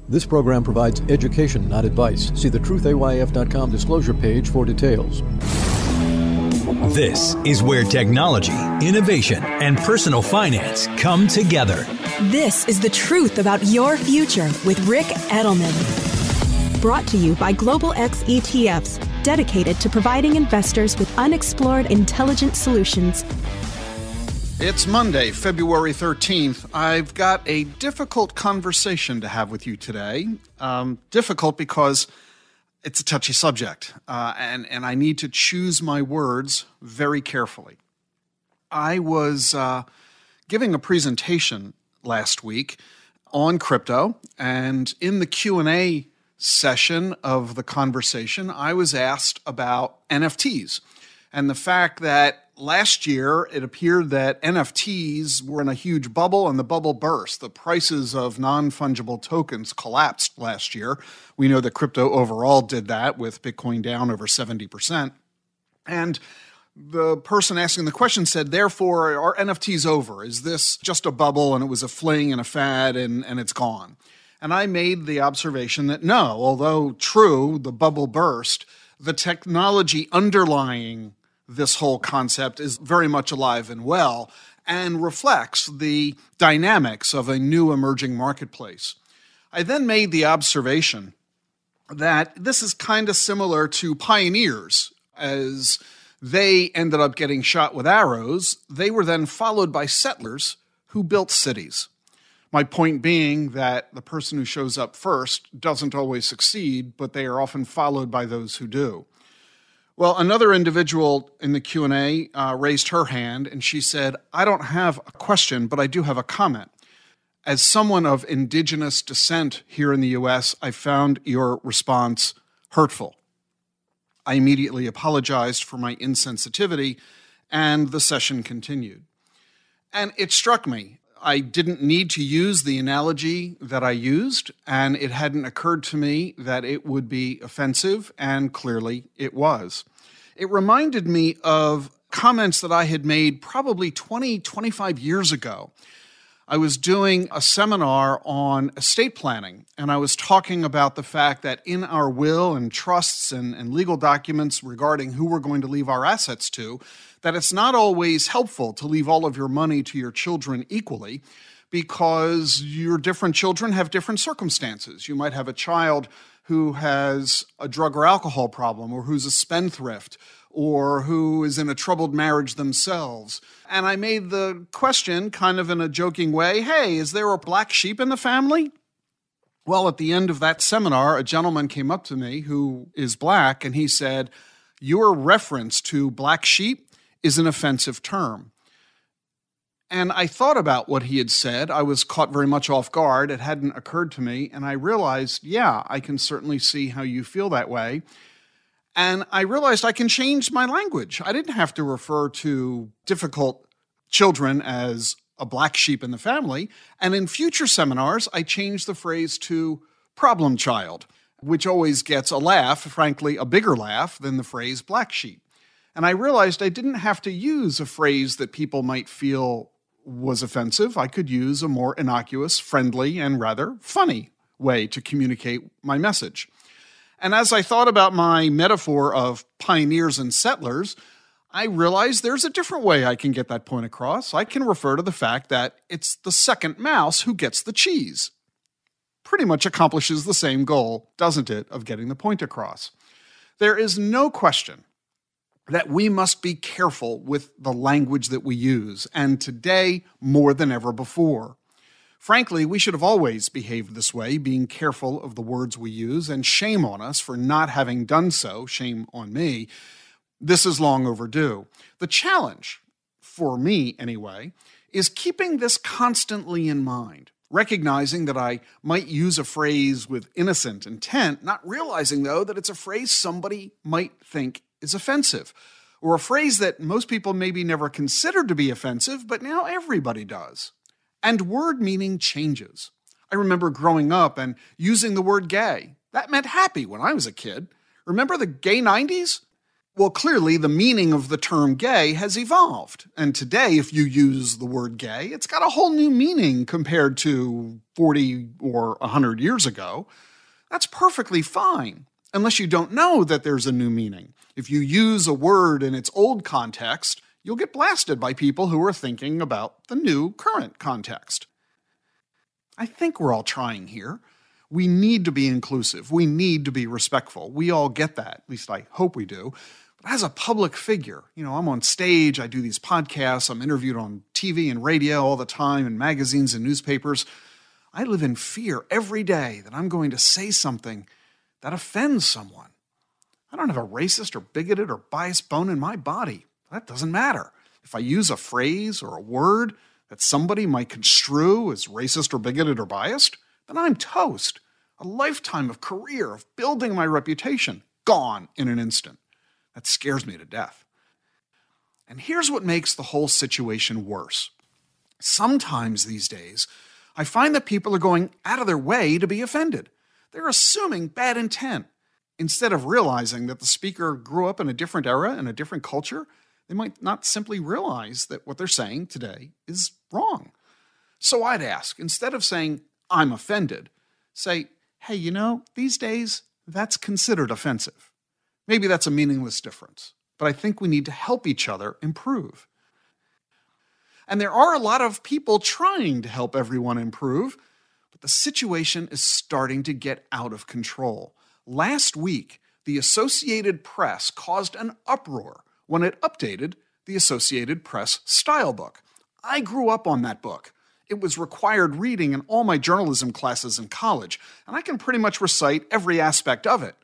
This program provides education, not advice. See the truthayf.com disclosure page for details. This is where technology, innovation, and personal finance come together. This is the truth about your future with Rick Edelman. Brought to you by Global X ETFs, dedicated to providing investors with unexplored intelligent solutions. It's Monday, February 13th. I've got a difficult conversation to have with you today. Difficult because it's a touchy subject, and I need to choose my words very carefully. I was giving a presentation last week on crypto, and in the Q&A session of the conversation, I was asked about NFTs and the fact that last year, it appeared that NFTs were in a huge bubble and the bubble burst. The prices of non-fungible tokens collapsed last year. We know that crypto overall did that, with Bitcoin down over 70%. And the person asking the question said, therefore, are NFTs over? Is this just a bubble and it was a fling and a fad and it's gone? And I made the observation that no, although true, the bubble burst, the technology underlying this whole concept is very much alive and well and reflects the dynamics of a new emerging marketplace. I then made the observation that this is kind of similar to pioneers. As they ended up getting shot with arrows, they were then followed by settlers who built cities. My point being that the person who shows up first doesn't always succeed, but they are often followed by those who do. Well, another individual in the Q&A raised her hand, and she said, I don't have a question, but I do have a comment. As someone of indigenous descent here in the U.S., I found your response hurtful. I immediately apologized for my insensitivity, and the session continued. And it struck me. I didn't need to use the analogy that I used, and it hadn't occurred to me that it would be offensive, and clearly it was. It reminded me of comments that I had made probably 25 years ago. I was doing a seminar on estate planning, and I was talking about the fact that in our will and trusts and legal documents regarding who we're going to leave our assets to, that it's not always helpful to leave all of your money to your children equally, because your different children have different circumstances. You might have a child who has a drug or alcohol problem, or who's a spendthrift, or who is in a troubled marriage themselves. And I made the question kind of in a joking way, hey, is there a black sheep in the family? Well, at the end of that seminar, a gentleman came up to me who is black, and he said, your reference to black sheep is an offensive term. And I thought about what he had said. I was caught very much off guard. It hadn't occurred to me. And I realized, yeah, I can certainly see how you feel that way. And I realized I can change my language. I didn't have to refer to difficult children as a black sheep in the family. And in future seminars, I changed the phrase to problem child, which always gets a laugh, frankly, a bigger laugh than the phrase black sheep. And I realized I didn't have to use a phrase that people might feel was offensive. I could use a more innocuous, friendly, and rather funny way to communicate my message. And as I thought about my metaphor of pioneers and settlers, I realized there's a different way I can get that point across. I can refer to the fact that it's the second mouse who gets the cheese. Pretty much accomplishes the same goal, doesn't it, of getting the point across. There is no question that we must be careful with the language that we use, and today more than ever before. Frankly, we should have always behaved this way, being careful of the words we use, and shame on us for not having done so, shame on me. This is long overdue. The challenge, for me anyway, is keeping this constantly in mind, recognizing that I might use a phrase with innocent intent, not realizing, though, that it's a phrase somebody might think is offensive, or a phrase that most people maybe never considered to be offensive, but now everybody does. And word meaning changes. I remember growing up and using the word gay. That meant happy when I was a kid. Remember the gay 90s? Well, clearly the meaning of the term gay has evolved. And today, if you use the word gay, it's got a whole new meaning compared to 40 or 100 years ago. That's perfectly fine, unless you don't know that there's a new meaning. If you use a word in its old context, you'll get blasted by people who are thinking about the new current context. I think we're all trying here. We need to be inclusive. We need to be respectful. We all get that. At least I hope we do. But as a public figure, I'm on stage, I do these podcasts, I'm interviewed on TV and radio all the time, in magazines and newspapers. I live in fear every day that I'm going to say something that offends someone. I don't have a racist or bigoted or biased bone in my body. That doesn't matter. If I use a phrase or a word that somebody might construe as racist or bigoted or biased, then I'm toast. A lifetime of career, of building my reputation, gone in an instant. That scares me to death. And here's what makes the whole situation worse. Sometimes these days, I find that people are going out of their way to be offended. They're assuming bad intent. Instead of realizing that the speaker grew up in a different era and a different culture, they might not simply realize that what they're saying today is wrong. So I'd ask, instead of saying, I'm offended, say, hey, these days, that's considered offensive. Maybe that's a meaningless difference, but I think we need to help each other improve. And there are a lot of people trying to help everyone improve, but the situation is starting to get out of control. Last week, the Associated Press caused an uproar when it updated the Associated Press style book. I grew up on that book. It was required reading in all my journalism classes in college, and I can pretty much recite every aspect of it.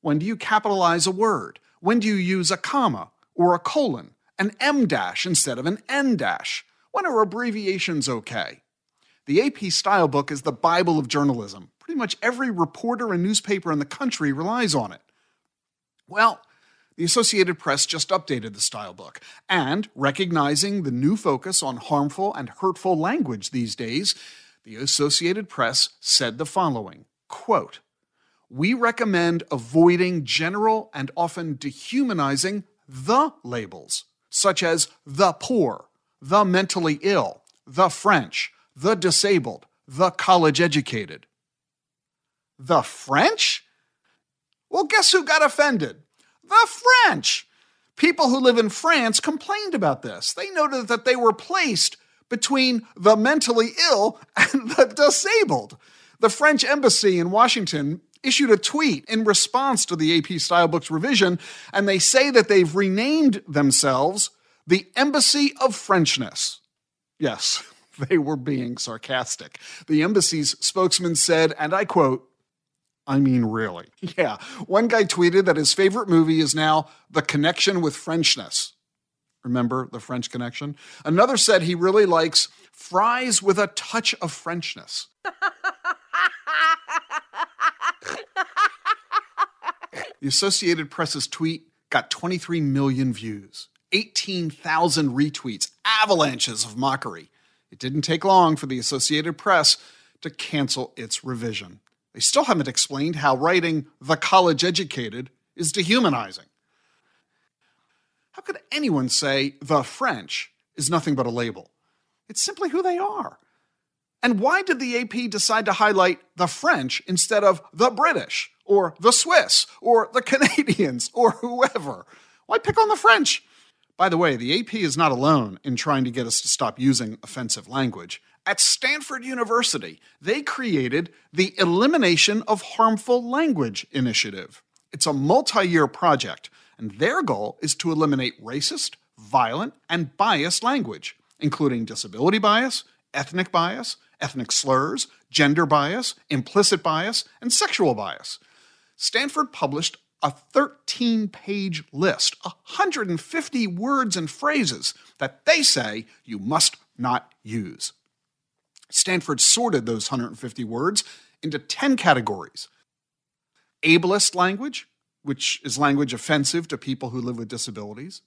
When do you capitalize a word? When do you use a comma or a colon, an M dash instead of an N dash? When are abbreviations okay? The AP style book is the Bible of journalism. Pretty much every reporter and newspaper in the country relies on it. Well, the Associated Press just updated the style book, and recognizing the new focus on harmful and hurtful language these days, the Associated Press said the following, quote, "We recommend avoiding general and often dehumanizing the labels, such as the poor, the mentally ill, the French, the disabled, the college-educated." The French? Well, guess who got offended? The French! People who live in France complained about this. They noted that they were placed between the mentally ill and the disabled. The French embassy in Washington issued a tweet in response to the AP style book's revision, and they say that they've renamed themselves the Embassy of Frenchness. Yes, they were being sarcastic. The embassy's spokesman said, and I quote, I mean, really. Yeah, one guy tweeted that his favorite movie is now The Connection with Frenchness. Remember The French Connection? Another said he really likes fries with a touch of Frenchness. The Associated Press's tweet got 23 million views, 18,000 retweets, avalanches of mockery. It didn't take long for the Associated Press to cancel its revision. They still haven't explained how writing the college-educated is dehumanizing. How could anyone say the French is nothing but a label? It's simply who they are. And why did the AP decide to highlight the French instead of the British, or the Swiss, or the Canadians, or whoever? Why pick on the French? By the way, the AP is not alone in trying to get us to stop using offensive language. At Stanford University, they created the Elimination of Harmful Language Initiative. It's a multi-year project, and their goal is to eliminate racist, violent, and biased language, including disability bias, ethnic slurs, gender bias, implicit bias, and sexual bias. Stanford published a 13-page list, 150 words and phrases that they say you must not use. Stanford sorted those 150 words into 10 categories. Ableist language, which is language offensive to people who live with disabilities.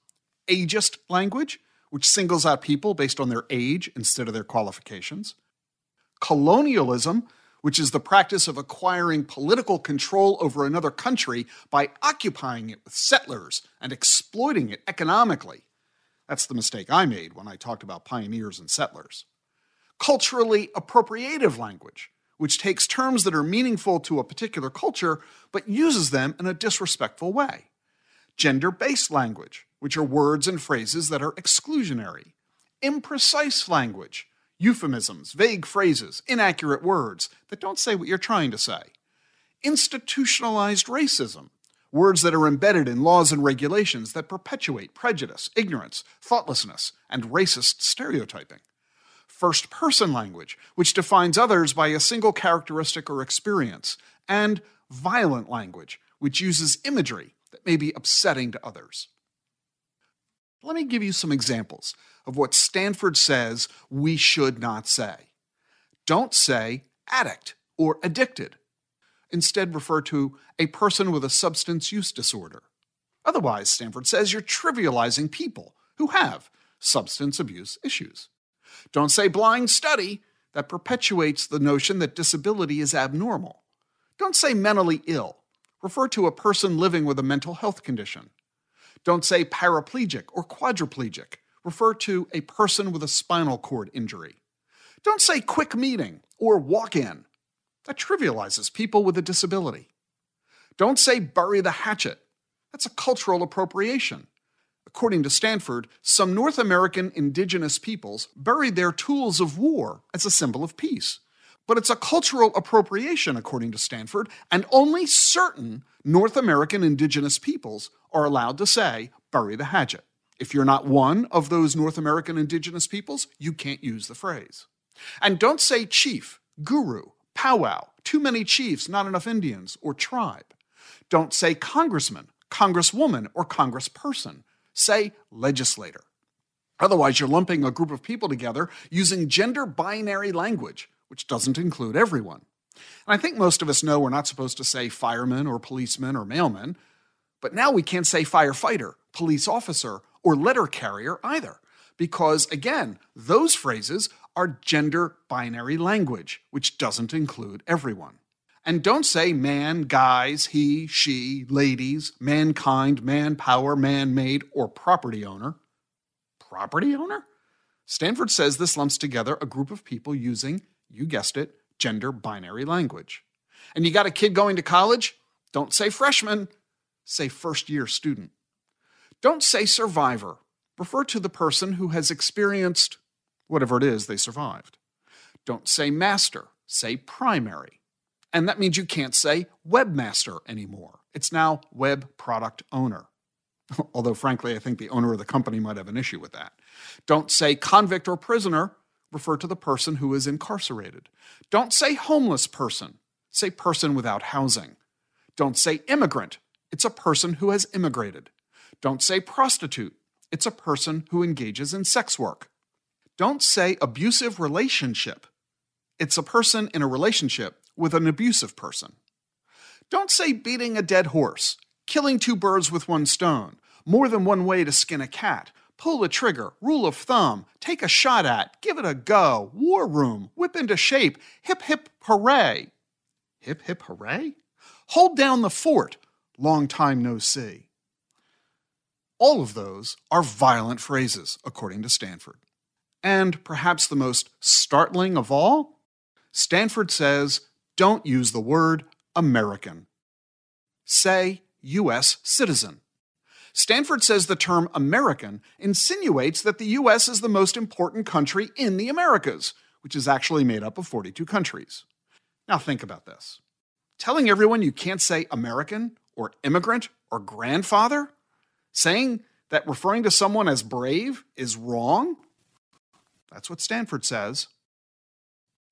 Ageist language, which singles out people based on their age instead of their qualifications. Colonialism, which is the practice of acquiring political control over another country by occupying it with settlers and exploiting it economically. That's the mistake I made when I talked about pioneers and settlers. Culturally appropriative language, which takes terms that are meaningful to a particular culture but uses them in a disrespectful way. Gender-based language, which are words and phrases that are exclusionary. Imprecise language, euphemisms, vague phrases, inaccurate words that don't say what you're trying to say. Institutionalized racism, words that are embedded in laws and regulations that perpetuate prejudice, ignorance, thoughtlessness, and racist stereotyping. First-person language, which defines others by a single characteristic or experience. And violent language, which uses imagery that may be upsetting to others. Let me give you some examples of what Stanford says we should not say. Don't say addict or addicted. Instead, refer to a person with a substance use disorder. Otherwise, Stanford says, you're trivializing people who have substance abuse issues. Don't say blind study. That perpetuates the notion that disability is abnormal. Don't say mentally ill. Refer to a person living with a mental health condition. Don't say paraplegic or quadriplegic. Refer to a person with a spinal cord injury. Don't say quick meeting or walk-in. That trivializes people with a disability. Don't say bury the hatchet. That's a cultural appropriation. According to Stanford, some North American indigenous peoples buried their tools of war as a symbol of peace. But it's a cultural appropriation, according to Stanford, and only certain North American indigenous peoples are allowed to say, bury the hatchet. If you're not one of those North American indigenous peoples, you can't use the phrase. And don't say chief, guru, powwow, too many chiefs, not enough Indians, or tribe. Don't say congressman, congresswoman, or congressperson. Say legislator. Otherwise, you're lumping a group of people together using gender binary language, which doesn't include everyone. And I think most of us know we're not supposed to say fireman or policeman or mailman, but now we can't say firefighter, police officer, or letter carrier either, because, again, those phrases are gender binary language, which doesn't include everyone. And don't say man, guys, he, she, ladies, mankind, manpower, man-made, or property owner. Property owner? Stanford says this lumps together a group of people using, you guessed it, gender binary language. And you got a kid going to college? Don't say freshman. Say first-year student. Don't say survivor. Refer to the person who has experienced whatever it is they survived. Don't say master. Say primary. And that means you can't say webmaster anymore. It's now web product owner. Although, frankly, I think the owner of the company might have an issue with that. Don't say convict or prisoner. Refer to the person who is incarcerated. Don't say homeless person. Say person without housing. Don't say immigrant. It's a person who has immigrated. Don't say prostitute. It's a person who engages in sex work. Don't say abusive relationship. It's a person in a relationship with an abusive person. Don't say beating a dead horse, killing two birds with one stone, more than one way to skin a cat, pull a trigger, rule of thumb, take a shot at, give it a go, war room, whip into shape, hip hip hooray. Hip hip hooray? Hold down the fort, long time no see. All of those are violent phrases, according to Stanford. And perhaps the most startling of all, Stanford says, don't use the word American. Say U.S. citizen. Stanford says the term American insinuates that the U.S. is the most important country in the Americas, which is actually made up of 42 countries. Now think about this. Telling everyone you can't say American or immigrant or grandfather? Saying that referring to someone as brave is wrong? That's what Stanford says.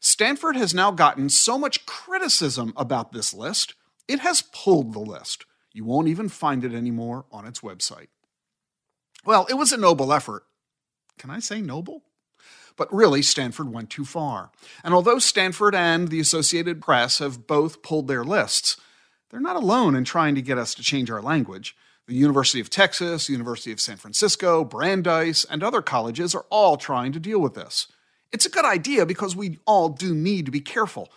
Stanford has now gotten so much criticism about this list, it has pulled the list. You won't even find it anymore on its website. Well, it was a noble effort. Can I say noble? But really, Stanford went too far. And although Stanford and the Associated Press have both pulled their lists, they're not alone in trying to get us to change our language. The University of Texas, University of San Francisco, Brandeis, and other colleges are all trying to deal with this. It's a good idea because we all do need to be careful.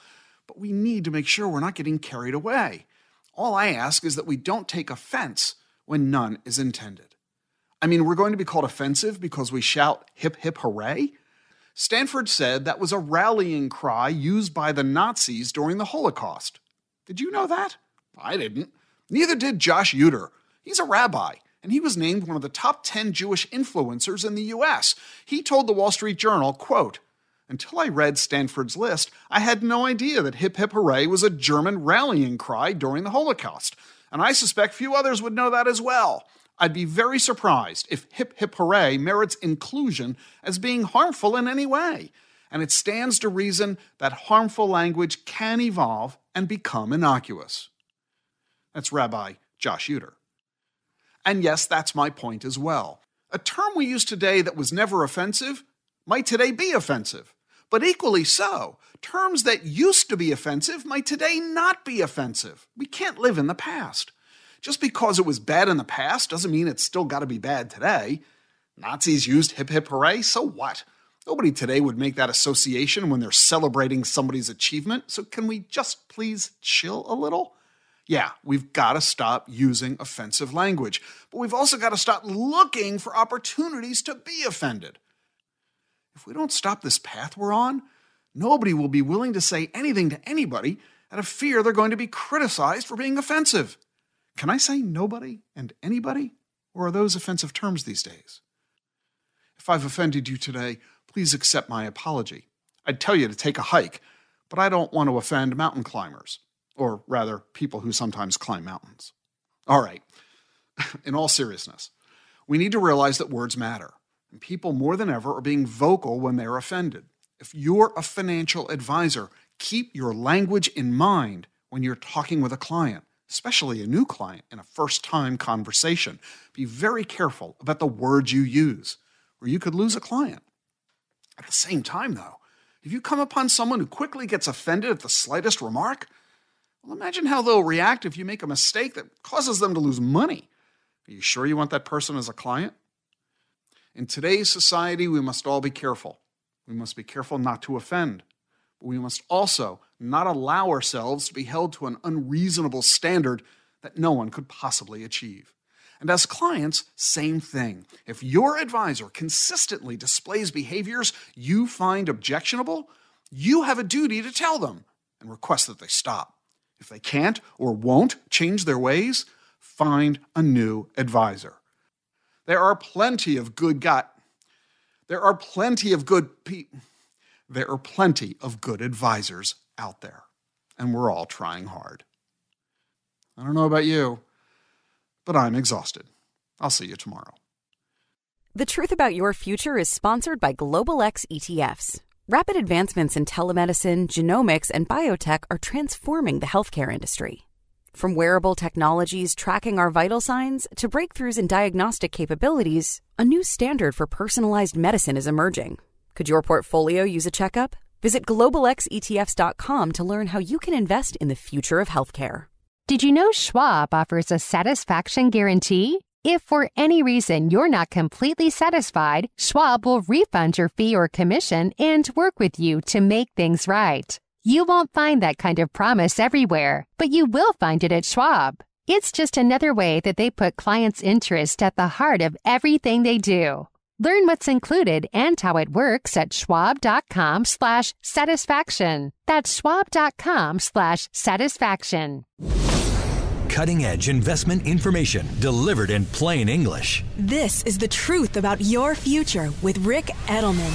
but we need to make sure we're not getting carried away. All I ask is that we don't take offense when none is intended. I mean, we're going to be called offensive because we shout hip hip hooray? Stanford said that was a rallying cry used by the Nazis during the Holocaust. Did you know that? I didn't. Neither did Josh Uter. He's a rabbi, and he was named one of the top 10 Jewish influencers in the U.S. He told the Wall Street Journal, quote, "Until I read Stanford's list, I had no idea that hip hip hooray was a German rallying cry during the Holocaust, and I suspect few others would know that as well. I'd be very surprised if hip hip hooray merits inclusion as being harmful in any way, and it stands to reason that harmful language can evolve and become innocuous." That's Rabbi Josh Uter. And yes, that's my point as well. A term we use today that was never offensive might today be offensive. But equally so, terms that used to be offensive might today not be offensive. We can't live in the past. Just because it was bad in the past doesn't mean it's still got to be bad today. Nazis used hip hip hooray, so what? Nobody today would make that association when they're celebrating somebody's achievement, so can we just please chill a little? Yeah, we've got to stop using offensive language, but we've also got to stop looking for opportunities to be offended. If we don't stop this path we're on, nobody will be willing to say anything to anybody out of fear they're going to be criticized for being offensive. Can I say nobody and anybody, or are those offensive terms these days? If I've offended you today, please accept my apology. I'd tell you to take a hike, but I don't want to offend mountain climbers. Or rather, people who sometimes climb mountains. All right, in all seriousness, we need to realize that words matter, and people more than ever are being vocal when they're offended. If you're a financial advisor, keep your language in mind when you're talking with a client, especially a new client in a first-time conversation. Be very careful about the words you use, or you could lose a client. At the same time, though, if you come upon someone who quickly gets offended at the slightest remark, well, imagine how they'll react if you make a mistake that causes them to lose money. Are you sure you want that person as a client? In today's society, we must all be careful. We must be careful not to offend. But we must also not allow ourselves to be held to an unreasonable standard that no one could possibly achieve. And as clients, same thing. If your advisor consistently displays behaviors you find objectionable, you have a duty to tell them and request that they stop. If they can't or won't change their ways, find a new advisor. There are plenty of good advisors out there, and we're all trying hard. I don't know about you, but I'm exhausted. I'll see you tomorrow. The Truth About Your Future is sponsored by Global X ETFs. Rapid advancements in telemedicine, genomics, and biotech are transforming the healthcare industry. From wearable technologies tracking our vital signs to breakthroughs in diagnostic capabilities, a new standard for personalized medicine is emerging. Could your portfolio use a checkup? Visit globalxetfs.com to learn how you can invest in the future of healthcare. Did you know Schwab offers a satisfaction guarantee? If for any reason you're not completely satisfied, Schwab will refund your fee or commission and work with you to make things right. You won't find that kind of promise everywhere, but you will find it at Schwab. It's just another way that they put clients' interest at the heart of everything they do. Learn what's included and how it works at schwab.com/satisfaction. That's schwab.com/satisfaction. Cutting-edge investment information delivered in plain English. This is The Truth About Your Future with Rick Edelman.